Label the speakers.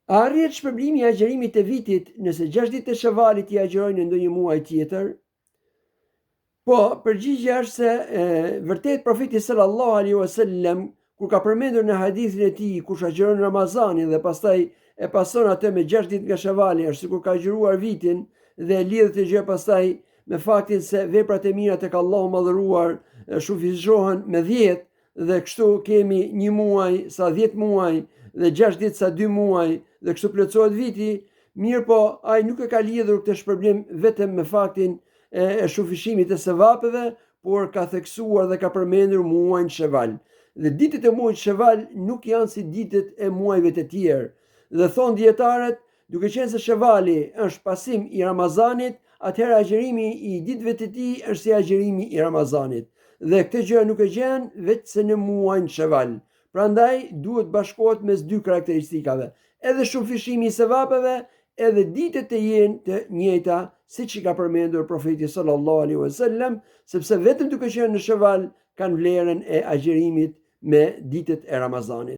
Speaker 1: A arrihet shpërblimi i agjerimit të vitit nëse 6 ditë të Shevalit i agjerojnë në ndonjë muaj tjetër? Po, përgjigjja është se vërtet profeti sallallahu alaihi wasallam kur ka përmendur në hadithin e tij kush agjeron Ramazanin dhe pastaj e pason atë me 6 ditë nga Shevali, është sikur ka agjëruar vitin dhe lidhet të gjë pastaj me faktin se veprat e mira tek Allahu madhëruar shufizhohen me 10 dhe kështu kemi 1 muaj sa 10 muaj dhe 6 ditë sa 2 muaj dhe kështu plotësohet viti. Mirë po, ai nuk e ka lidhur këtë shpërblim vetëm me faktin e shufishimit të sevapeve, por ka theksuar dhe ka përmendur muajin Sheval. Dhe ditët e muajit Sheval nuk janë si ditët e muajve të tjerë. Dhe thon dietarët, duke qenë se Shevali është pasim i Ramazanit, atëherë agjerimi i ditëve të tij është si agjerimi i Ramazanit. Dhe këtë gjë nuk e gjen vetë se në muajin Sheval. Prandaj duhet bashkohet mes dy karakteristikave, edhe shufishimi i sevapeve, edhe ditët të jenë të njëjta, siç i ka përmendur profeti sallallahu alaihi wasallam, sepse vetëm duke qenë në Sheval kanë vlerën e agjerimit me ditët e Ramazanit.